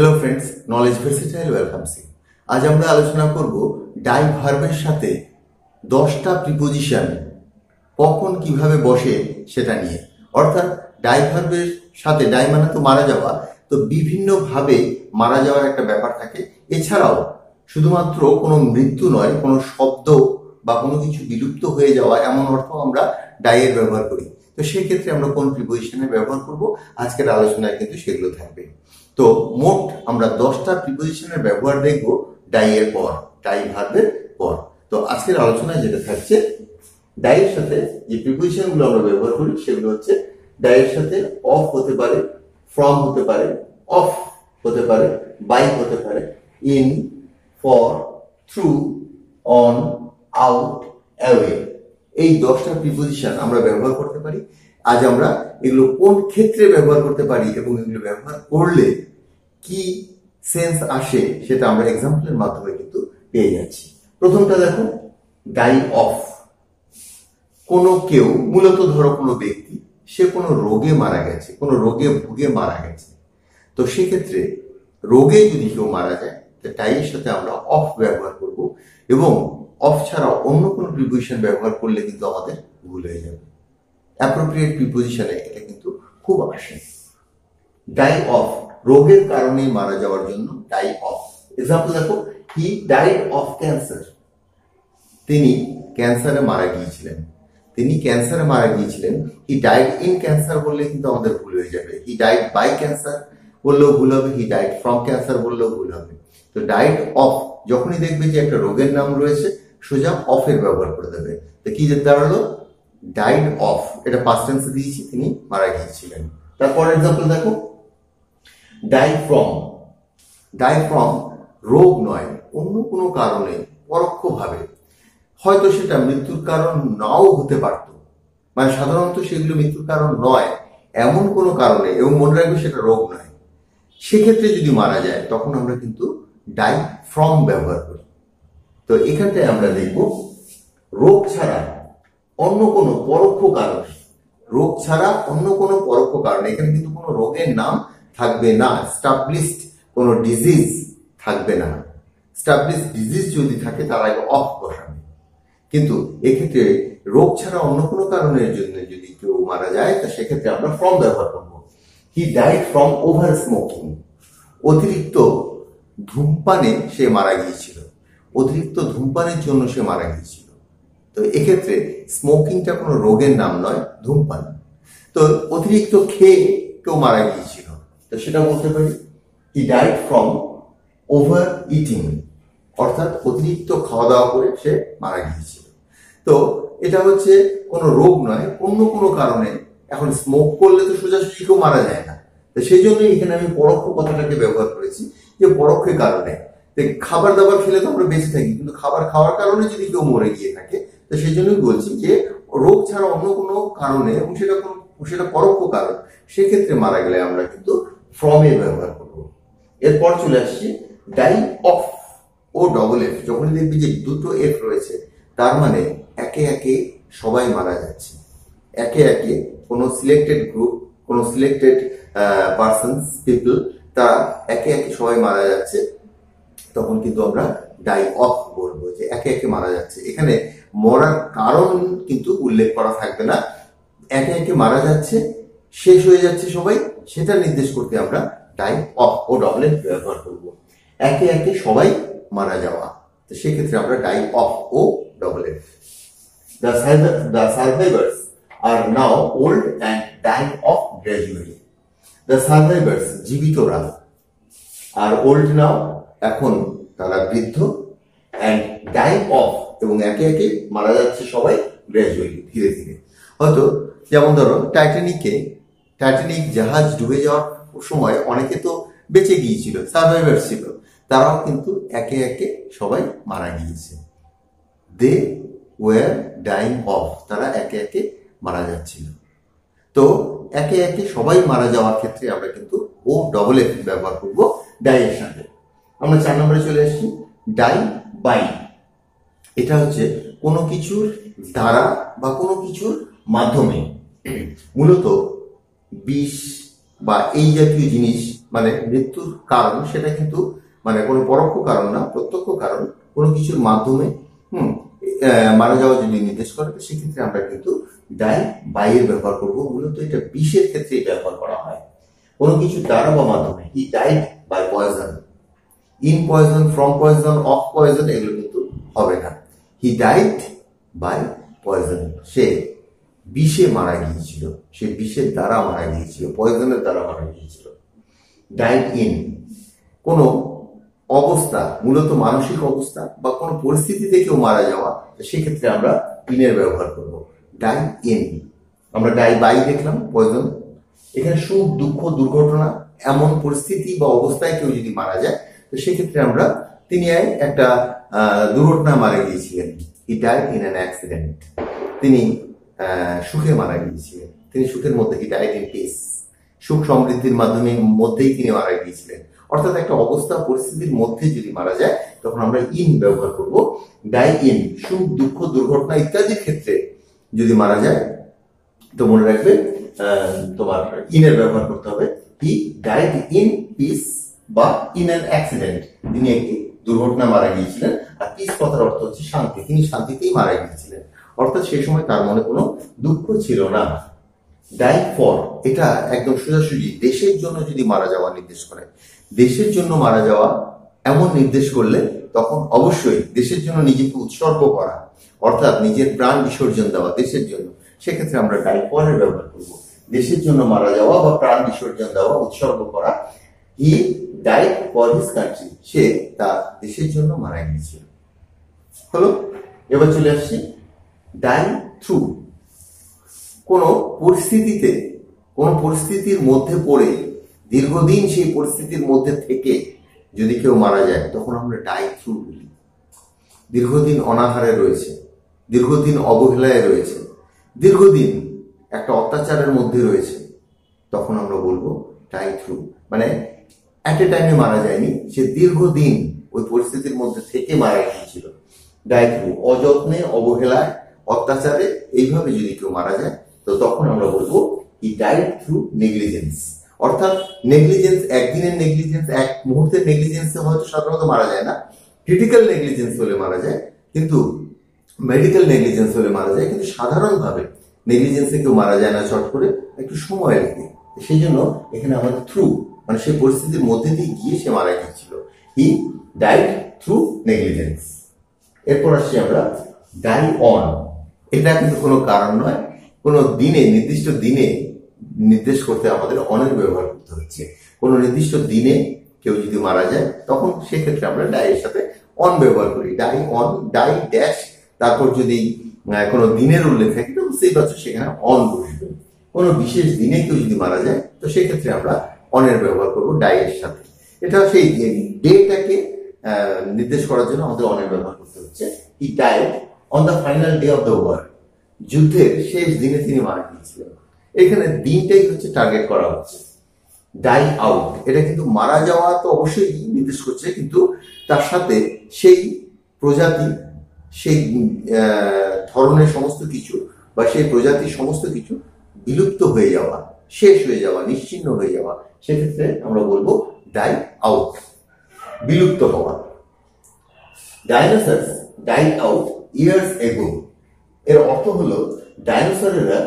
Hello friends, knowledge versatile welcomes. আজ আমরা আলোচনা করব ডাই ভার্বের সাথে 10টা প্রিপোজিশন কখন কিভাবে বসে সেটা নিয়ে। অর্থাৎ ডাই ভার্বের সাথে, ডাই মানে তো মারা যাওয়া, তো বিভিন্নভাবে মারা যাওয়ার একটা ব্যাপার থাকে। এছাড়াও শুধুমাত্র কোনো মৃত্যু নয়, কোনো শব্দ বা কোনো কিছু বিলুপ্ত হয়ে যাওয়া এমন অর্থ আমরা ডাইয়ের ব্যবহার করি। তো সেক্ষেত্রে আমরা কোন প্রিপোজিশনের ব্যবহার করব, আজকের আলোচনায় কিন্তু সেগুলো থাকবে। তো মোট আমরা 10টা প্রিপোজিশনের ব্যবহার দেখব ডাইয়ের পর, ডাই ভার্বের পর। তো আজকের আলোচনায় যেটা থাকছে, ডাইয়ের সাথে যে প্রিপোজিশনগুলো আমরা ব্যবহার করি সেগুলো হচ্ছে, ডাইয়ের সাথে অফ হতে পারে, ফ্রম হতে পারে, অফ হতে পারে, বাই হতে পারে, in, for, through, on, out, away. এই 10টা প্রিপোজিশন আমরা ব্যবহার করতে পারি। আজ আমরা এগুলো কোন ক্ষেত্রে ব্যবহার করতে পারি এবং এগুলো ব্যবহার করলে কি সেন্স আসে সেটা আমরা এক্সাম্পলের মাধ্যমে কিন্তু পেয়ে যাচ্ছি। প্রথমটা দেখো, ডাই অফ। কোনো কেউ, মূলত ধরো কোনো ব্যক্তি, সে কোনো রোগে মারা গেছে, কোনো রোগে ভুগে মারা গেছে। তো সেক্ষেত্রে রোগে যদি কেউ মারা যায়, ডাইয়ের সাথে আমরা অফ ব্যবহার করব, এবং অফ ছাড়াও অন্য কোনো প্রিপোজিশন ব্যবহার করলে কিন্তু আমাদের ভুল হয়ে যাবে। অ্যাপ্রোপ্রিয়েট প্রিপোজিশনে এটা কিন্তু খুব আসে। ডাই অফ, রোগের কারণে মারা যাওয়ার জন্য ডাই অফ। এক্সাম্পল দেখো, হি ডাইড অফ ক্যান্সার। তিনি ক্যান্সারে মারা গিয়েছিলেন। তিনি ক্যান্সারে মারা গিয়েছিলেন। হি ডাইড ইন ক্যান্সার বললে কিন্তু আমাদের ভুল হয়ে যাবে। হি ডাইড বাই ক্যান্সার বললেও ভুল হবে, হি ডাইড ফ্রম ক্যান্সার বললেও ভুল হবে। তো ডাইড অফ, যখনই দেখবে যে একটা রোগের নাম রয়েছে, সোজা অফের ব্যবহার করে দেবে। তো কি দাঁড়ালো, ডাইড অফ, এটা পাস্ট টেন্সে দিয়েছি, তিনি মারা গিয়েছিলেন। তারপর এক্সাম্পল দেখো, ডাই ফ্রম। ডাই ফ্রম রোগ নয়, অন্য কোনো কারণে, পরোক্ষভাবে, হয়তো সেটা মৃত্যুর কারণ নাও হতে পারত, মানে সাধারণত সেগুলো মৃত্যুর কারণ নয়, এমন কোনো কারণে, এবং মনে রাখবে সেটা রোগ নয়, সেক্ষেত্রে যদি মারা যায় তখন আমরা কিন্তু ডাই ফ্রম ব্যবহার করি। তো এখানটায় আমরা দেখব, রোগ ছাড়া অন্য কোনো পরোক্ষ কারণে, রোগ ছাড়া অন্য কোনো পরোক্ষ কারণে, এখানে কিন্তু কোনো রোগের নাম থাকবে না, স্টাবলিশড কোনো ডিজিজ থাকবে না। স্টাবলিশড ডিজিজ যদি থাকে তার আগে অফ বসাবে। কিন্তু এক্ষেত্রে রোগ ছাড়া অন্য কোনো কারণের জন্য যদি কেউ মারা যায়, তা সেক্ষেত্রে আমরা ফ্রম ব্যবহার করব। He died from over smoking. অতিরিক্ত ধূমপানে সে মারা গিয়েছিল, অতিরিক্ত ধূমপানের জন্য সে মারা গিয়েছিল। তো এক্ষেত্রে স্মোকিংটা কোনো রোগের নাম নয়, ধূমপান। তো অতিরিক্ত খেয়ে কেউ মারা গিয়েছিল, তো সেটা বলতে পারি he died from over eating, অর্থাৎ অতিরিক্ত খাওয়া দাওয়া করে সে মারা গিয়েছিল। তো এটা হচ্ছে কোনো রোগ নয়, অন্য কোনো কারণে। এখন স্মোক করলে তো সোজাসুজি কেউ মারা যায় না, তো সেই জন্যই এখানে আমি পরোক্ষ কথাটাকে ব্যবহার করেছি, যে পরোক্ষের কারণে। খাবার দাবার খেলে তো আমরা বেঁচে থাকি, কিন্তু খাবার খাওয়ার কারণে যদি কেউ মরে গিয়ে থাকে, তো সেই জন্যই বলছি যে রোগ ছাড়া অন্য কোনো কারণে, এবং সেটা পরোক্ষ কারণ, সেক্ষেত্রে মারা গেলে আমরা কিন্তু ফ্রমে ব্যবহার করবো। এরপর চলে আসছি ডাই অফ ও ডবল এফ। যখনই দেখবি যে দুটো এফ রয়েছে, তার মানে একে একে সবাই মারা যাচ্ছে, একে একে কোনো সিলেক্টেড গ্রুপ, কোনো সিলেক্টেড পার্সনস, পিপল, তারা একে একে সবাই মারা যাচ্ছে। তখন কিন্তু আমরা ডাই অফ বলবো, যে একে একে মারা যাচ্ছে। এখানে মরার কারণ কিন্তু উল্লেখ করা থাকবে না, একে একে মারা যাচ্ছে, শেষ হয়ে যাচ্ছে সবাই, সেটা নির্দেশ করতে আমরা ডাই অফ ও ডবল এফ ব্যবহার করব। একে একে সবাই মারা যাওয়া, তো সেক্ষেত্রে আমরা ডাই অফ ও double F. The survivors are now old and dying off gradually. The survivors, জীবিতরা, are old now, এখন তারা বৃদ্ধ, and dying off, এবং একে একে মারা যাচ্ছে সবাই, গ্র্যাজুয়ালি, ধীরে ধীরে। হয়তো যেমন ধরো টাইটানিক জাহাজ ডুবে যাওয়ার সময় অনেকে তো বেঁচে গিয়েছিল, সার্ভাইভার ছিল, তারাও কিন্তু একে একে সবাই মারা গিয়েছে। দে ওয়ার ডাইং অফ, তারা একে একে মারা যাচ্ছিল। তো একে একে সবাই মারা যাওয়ার ক্ষেত্রে আমরা কিন্তু ও ডবল এফ ব্যবহার করবো ডাইয়ের সাথে। আমরা 4 নম্বরে চলে আসছি, ডাই বাই। এটা হচ্ছে কোনো কিছুর দ্বারা বা কোনো কিছুর মাধ্যমে, মূলত বিষ বা এই জাতীয় জিনিস মানে মৃত্যুর কারণ সেটা কিন্তু মানে কোনো পরোক্ষ কারণ না, প্রত্যক্ষ কারণ কোনো কিছুর মাধ্যমে মারা যাওয়া যদি নির্দেশ করে, তো সেক্ষেত্রে আমরা কিন্তু ডাই বাই এর ব্যবহার করবো। মূলত এটা বিষের ক্ষেত্রে ব্যবহার করা হয়, কোনো কিছু দ্বারা বা মাধ্যমে। He died by poison, in poison, from poison, of poison, এগুলো কিন্তু হবে না। হি ডাইড বাই পয়জন, সে বিষে মারা গিয়েছিল, সে বিষের দ্বারা মারা গিয়েছিল, পয়জনের দ্বারা মারা গিয়েছিল। ডাইড ইন, কোনো অবস্থা, মূলত মানসিক অবস্থা বা কোনো পরিস্থিতিতে কেউ মারা যাওয়া, সেক্ষেত্রে আমরা ইনের ব্যবহার করব। ডাই ইন, আমরা ডাই বাই দেখলাম, পয়জন। এখানে সুখ, দুঃখ, দুর্ঘটনা, এমন পরিস্থিতি বা অবস্থায় কেউ যদি মারা যায়, তো সেক্ষেত্রে আমরা তিনি একটা দুর্ঘটনায় মারা গিয়েছিলেন। He died in an accident, তিনি সুখে মারা গিয়েছিলেন, তিনি সুখের মধ্যে, হি ডাইড ইন পিস, সুখ সমৃদ্ধির মাধ্যমে মধ্যেই তিনি মারা গিয়েছিলেন। অর্থাৎ একটা অবস্থা পরিস্থিতির মধ্যে যদি মারা যায়, তখন আমরা ইন ব্যবহার করব। ডাই ইন, সুখ, দুঃখ, দুর্ঘটনা ইত্যাদির ক্ষেত্রে যদি মারা যায়, তো মনে রাখবে তোমার ইনের ব্যবহার করতে হবে। হি ডাইড ইন পিস বা ইন অ্যান অ্যাক্সিডেন্ট, তিনি একটি দুর্ঘটনা মারা গিয়েছিলেন। আর পিস কথার অর্থ হচ্ছে শান্তি, তিনি শান্তিতেই মারা গিয়েছিলেন, অর্থাৎ সেই সময় তার মনে কোনো দুঃখ ছিল না। ডাই ফর, এটা একদম সোজাসুজি দেশের জন্য যদি মারা যাওয়া নির্দেশ করে, দেশের জন্য মারা যাওয়া এমন নির্দেশ করলে তখন অবশ্যই দেশের জন্য নিজেকে উৎসর্গ করা, অর্থাৎ নিজের প্রাণ বিসর্জন দেওয়া দেশের জন্য, সেক্ষেত্রে আমরা ডাই ফর এর ব্যবহার করব। দেশের জন্য মারা যাওয়া বা প্রাণ বিসর্জন দেওয়া, উৎসর্গ করা। He died for his country, সে তার দেশের জন্য মারা গিয়েছিল। হলো, এবার চলে আসছি ডাই থ্রু। কোনো পরিস্থিতিতে, কোনো পরিস্থিতির মধ্যে পড়ে দীর্ঘদিন সেই পরিস্থিতির মধ্যে থেকে যদি কেউ মারা যায়, তখন আমরা ডাই থ্রু বলি। দীর্ঘদিন অনাহারে রয়েছে, দীর্ঘদিন অবহেলায় রয়েছে, দীর্ঘদিন একটা অত্যাচারের মধ্যে রয়েছে, তখন আমরা বলবো ডাই থ্রু। মানে অ্যাট এ টাইমে মারা যায়নি, সে দীর্ঘদিন ওই পরিস্থিতির মধ্যে থেকে মারা গিয়েছিল। ডাই থ্রু, অযত্নে, অবহেলায়, অত্যাচারে এইভাবে যদি কেউ মারা যায়, তো তখন আমরা বলবো হি ডাইড থ্রু নেগলিজেন্স। অর্থাৎ নেগলিজেন্স, একদিনের নেগলিজেন্স, এক মুহূর্তের নেগলিজেন্সে হয়তো সাধারণত মারা যায় না, ক্রিটিক্যাল নেগলিজেন্স হলে মারা যায়, কিন্তু মেডিকেল নেগলিজেন্স হলে মারা যায়, কিন্তু সাধারণভাবে নেগলিজেন্সে কেউ মারা যায় না চট করে, একটু সময় লাগে। সেই জন্য এখানে আমাদের থ্রু, মানে সেই পরিস্থিতির মধ্যে দিয়ে গিয়ে সে মারা গিয়েছিল। He died through negligence. এরপর আসছি আমরা ডাই অন। এটা কিন্তু কোনো কারণ নয়, কোনো দিনে, নির্দিষ্ট দিনে নির্দেশ করতে আমাদের অনের ব্যবহার করতে হচ্ছে। কোনো নির্দিষ্ট দিনে কেউ যদি মারা যায়, তখন সেক্ষেত্রে আমরা ডাই এর সাথে অন ব্যবহার করি। ডাই অন, ডাই ড্যাশ, তারপর যদি কোনো দিনের উল্লেখ থাকে, তো সেই পাচ্ছ সেখানে অন বসবে। কোনো বিশেষ দিনে কেউ যদি মারা যায়, তো সেক্ষেত্রে আমরা অনের ব্যবহার করবো ডাই এর সাথে। এটা সেই ডেটাকে নির্দেশ করার জন্য আমাদের অনের ব্যবহার করতে হচ্ছে। He died on the final day of the war, যুদ্ধের শেষ দিনে তিনি মারা গিয়েছিলেন। এখানে দিনটাই হচ্ছে টার্গেট করা হচ্ছে। ডাই আউট, এটা কিন্তু মারা যাওয়া তো অবশ্যই নির্দেশ করছে, কিন্তু তার সাথে সেই প্রজাতি, সেই ধরনের সমস্ত কিছু বা সেই প্রজাতির সমস্ত কিছু বিলুপ্ত হয়ে যাওয়া, শেষ হয়ে যাওয়া, নিশ্চিহ্ন হয়ে যাওয়া, সেক্ষেত্রে আমরা বলবো ডাই আউট, বিলুপ্ত হওয়া। Dinosaurs died out years ago, এর অর্থ হলো ডাইনোসরেরা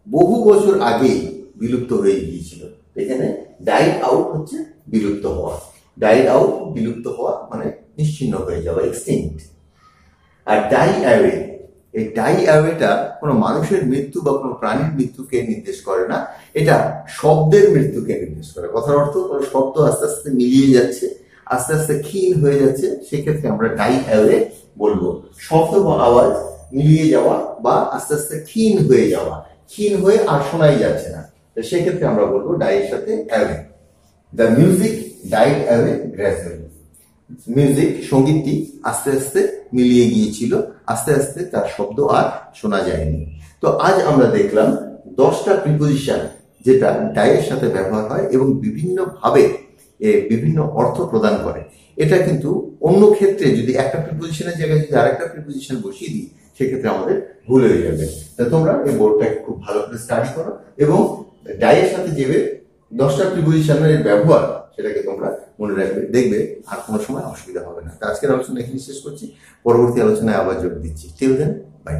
বহু বছর আগেই বিলুপ্ত হয়ে গিয়েছিল। এখানে ডাইড আউট হচ্ছে বিলুপ্ত হওয়া। ডাইড আউট, বিলুপ্ত হওয়া মানে নিশ্চিহ্ন হয়ে যাওয়া, এক্সটিংক্ট। আর ডাই অ্যাওয়ে, এই ডাই অ্যাওয়েটা কোনো মানুষের মৃত্যু বা কোনো প্রাণীর মৃত্যুকে নির্দেশ করে না, এটা শব্দের মৃত্যুকে নির্দেশ করে। কথার অর্থ কোনো শব্দ আস্তে আস্তে মিলিয়ে যাচ্ছে, আস্তে আস্তে ক্ষীণ হয়ে যাচ্ছে, সেক্ষেত্রে আমরা ডাই অ্যাওয়ে বলবো। শব্দ বা আওয়াজ মিলিয়ে যাওয়া বা আস্তে আস্তে ক্ষীণ হয়ে যাওয়া, ক্ষীণ হয়ে আর শোনাই যাচ্ছে না, সেক্ষেত্রে আমরা বলবো ডাই এর সাথে away. The music died away gradually, music, সঙ্গীতটি আস্তে আস্তে মিলিয়ে গিয়েছিল, আস্তে আস্তে তার শব্দ আর শোনা যায়নি। তো আজ আমরা দেখলাম 10টা প্রিপোজিশন যেটা ডাইয়ের সাথে ব্যবহার হয় এবং বিভিন্ন ভাবে বিভিন্ন অর্থ প্রদান করে। এটা কিন্তু অন্য ক্ষেত্রে যদি একটা প্রিপোজিশনের জায়গায় যদি আরেকটা প্রিপোজিশন বসিয়ে দিই, সেক্ষেত্রে আমাদের ভুল হয়ে যাবে। তা তোমরা এই বোর্ডটাকে খুব ভালো করে স্টাডি করো এবং ডাইয়ের সাথে যে 10টা প্রিপোজিশনের ব্যবহার সেটাকে তোমরা মনে রাখবে, দেখবে আর কোনো সময় অসুবিধা হবে না। তো আজকের আলোচনা এখানে শেষ করছি, পরবর্তী আলোচনায় আবার যোগ দিচ্ছি। Till then, by.